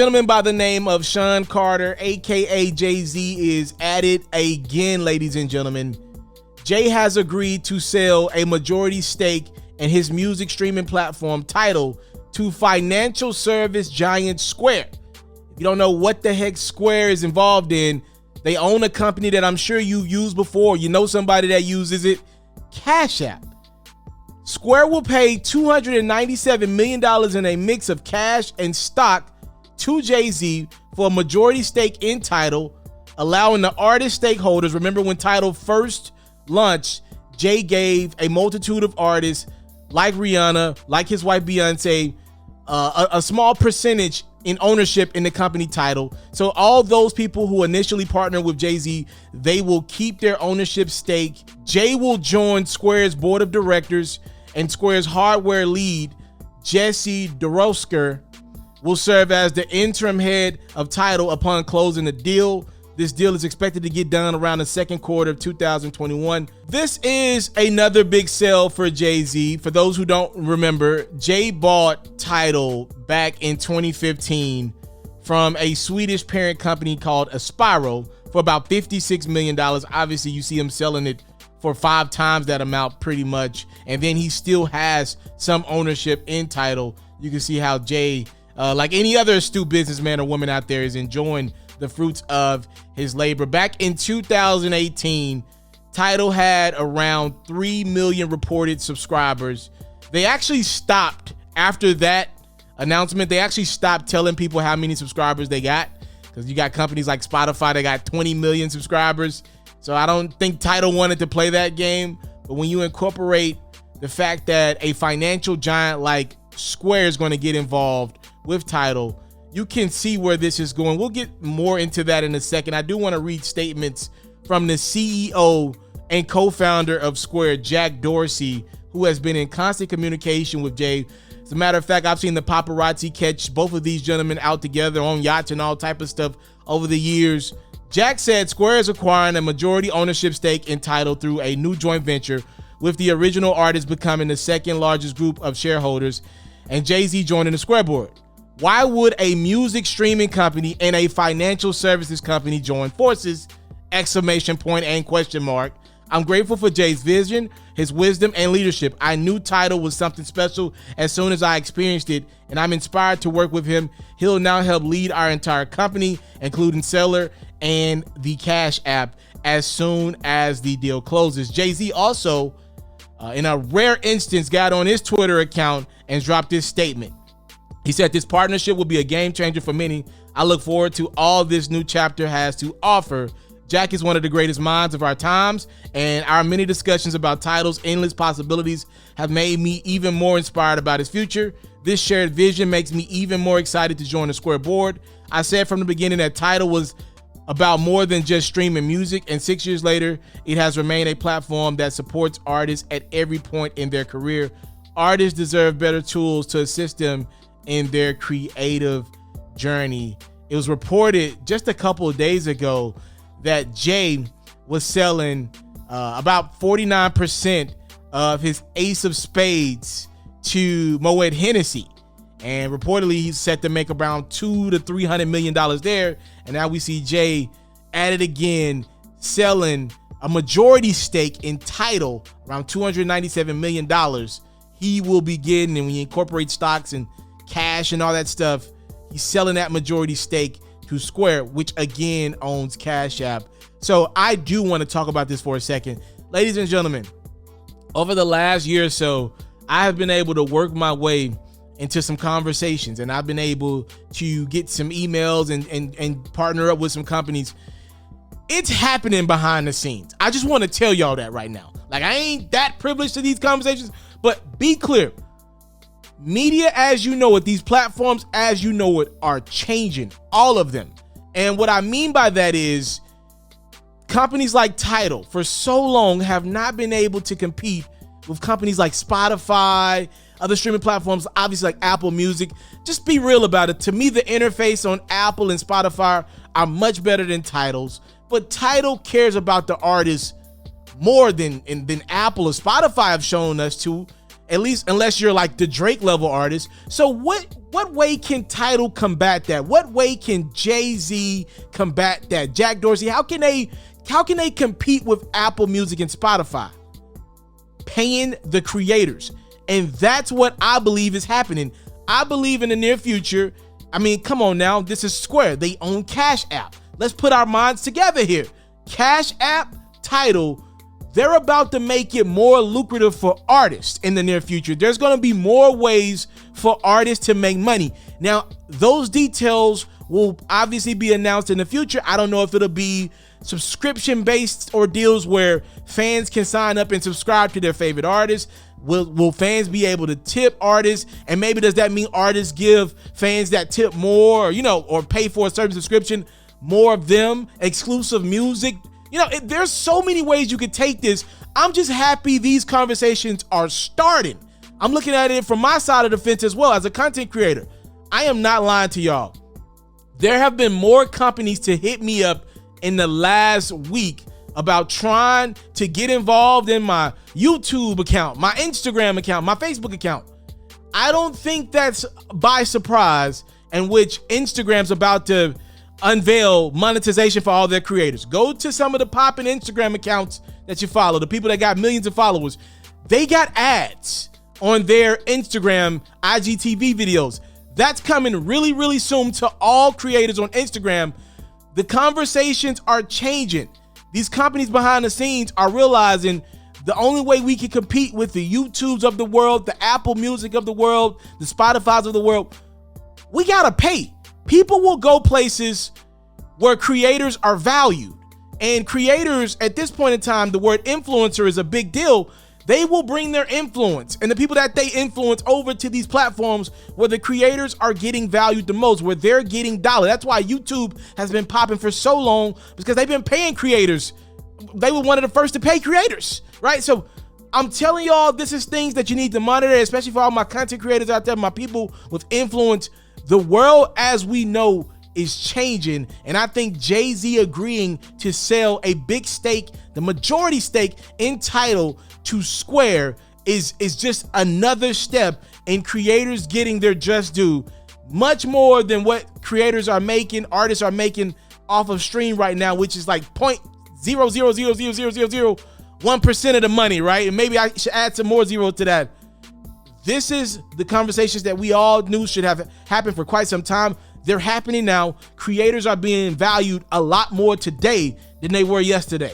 Gentleman by the name of Sean Carter, aka Jay-Z, is at it again, ladies and gentlemen. Jay has agreed to sell a majority stake in his music streaming platform Tidal to financial service giant Square. If you don't know what the heck Square is involved in, they own a company that I'm sure you've used before. You know somebody that uses it, Cash App. Square will pay $297 million in a mix of cash and stock to Jay-Z for a majority stake in Tidal, allowing the artist stakeholders. Remember when Tidal first launched, Jay gave a multitude of artists like Rihanna, like his wife Beyonce, a small percentage in ownership in the company Tidal. So all those people who initially partnered with Jay-Z, they will keep their ownership stake. Jay will join Square's board of directors, and Square's hardware lead, Jesse Dorosker, will serve as the interim head of Tidal upon closing the deal. This deal is expected to get done around the second quarter of 2021. This is another big sell for Jay-Z. For those who don't remember, Jay bought Tidal back in 2015 from a Swedish parent company called FERRO for about $56 million. Obviously, you see him selling it for 5 times that amount pretty much. And then he still has some ownership in Tidal. You can see how Jay, like any other astute businessman or woman out there, is enjoying the fruits of his labor. Back in 2018, Tidal had around 3 million reported subscribers. They actually stopped after that announcement. They actually stopped telling people how many subscribers they got, because you got companies like Spotify that got 20 million subscribers. So I don't think Tidal wanted to play that game. But when you incorporate the fact that a financial giant like Square is going to get involved with Tidal, you can see where this is going. We'll get more into that in a second. I do want to read statements from the CEO and co-founder of Square, Jack Dorsey, who has been in constant communication with Jay. As a matter of fact, I've seen the paparazzi catch both of these gentlemen out together on yachts and all type of stuff over the years. Jack said Square is acquiring a majority ownership stake in Tidal through a new joint venture, with the original artist becoming the second largest group of shareholders and Jay-Z joining the Square board. Why would a music streaming company and a financial services company join forces? Exclamation point and question mark. I'm grateful for Jay's vision, his wisdom, and leadership. I knew Tidal was something special as soon as I experienced it, and I'm inspired to work with him. He'll now help lead our entire company, including Seller and the Cash App, as soon as the deal closes. Jay-Z also, in a rare instance, got on his Twitter account and dropped this statement. He said, "This partnership will be a game changer for many. I look forward to all this new chapter has to offer. Jack is one of the greatest minds of our times, and our many discussions about Tidal's endless possibilities have made me even more inspired about his future. This shared vision makes me even more excited to join the Square board. I said from the beginning that Tidal was about more than just streaming music, and 6 years later, it has remained a platform that supports artists at every point in their career. Artists deserve better tools to assist them in their creative journey." It was reported just a couple of days ago that Jay was selling about 49% of his Ace of Spades to Moet Hennessy, and reportedly he's set to make around $200 to $300 million there. And now we see Jay at it again, selling a majority stake in Tidal, around $297 million. He will be getting, and when you incorporate stocks and cash and all that stuff, he's selling that majority stake to Square, which again owns Cash App. So I do want to talk about this for a second. Ladies and gentlemen, over the last year or so, I have been able to work my way into some conversations, and I've been able to get some emails and partner up with some companies. It's happening behind the scenes. I just want to tell y'all that right now. Like, I ain't that privileged to these conversations, but be clear. Media as you know it, these platforms as you know it, are changing, all of them. And what I mean by that is companies like Tidal for so long have not been able to compete with companies like Spotify, other streaming platforms, obviously like Apple Music. Just be real about it. To me, the interface on Apple and Spotify are much better than Tidal's, but Tidal cares about the artists more than Apple or Spotify have shown us to. At least unless you're like the Drake level artist. So what What way can Tidal combat that? What way can Jay-Z combat that? Jack Dorsey, how can they compete with Apple Music and Spotify? Paying the creators. And that's what I believe is happening. I believe in the near future. I mean, come on now. This is Square. They own Cash App. Let's put our minds together here. Cash App, Tidal, they're about to make it more lucrative for artists in the near future. There's going to be more ways for artists to make money. Now, those details will obviously be announced in the future. I don't know if it'll be subscription-based or deals where fans can sign up and subscribe to their favorite artists. Will fans be able to tip artists? And maybe does that mean artists give fans that tip more, or pay for a certain subscription, more of them, exclusive music? There's so many ways you could take this. I'm just happy these conversations are starting. I'm looking at it from my side of the fence as well as a content creator. I am not lying to y'all. There have been more companies to hit me up in the last week about trying to get involved in my YouTube account, my Instagram account, my Facebook account. I don't think that's by surprise, in which Instagram's about to unveil monetization for all their creators. Go to some of the popping Instagram accounts that you follow, the people that got millions of followers. They got ads on their Instagram IGTV videos. That's coming really, really soon to all creators on Instagram. The conversations are changing. These companies behind the scenes are realizing the only way we can compete with the YouTubes of the world, the Apple Music of the world, the Spotifys of the world, we gotta pay. People will go places where creators are valued. And creators, at this point in time, the word influencer is a big deal. They will bring their influence and the people that they influence over to these platforms where the creators are getting valued the most, where they're getting dollars. That's why YouTube has been popping for so long, because they've been paying creators. They were one of the first to pay creators, right? So I'm telling y'all, this is things that you need to monitor, especially for all my content creators out there, my people with influence. The world as we know is changing, and I think Jay-Z agreeing to sell a big stake, the majority stake in Tidal, to Square is just another step in creators getting their just due, much more than what creators are making, artists are making off of stream right now, which is like 0.0000001% of the money, right? And maybe I should add some more zero to that. This is the conversations that we all knew should have happened for quite some time. They're happening now. Creators are being valued a lot more today than they were yesterday.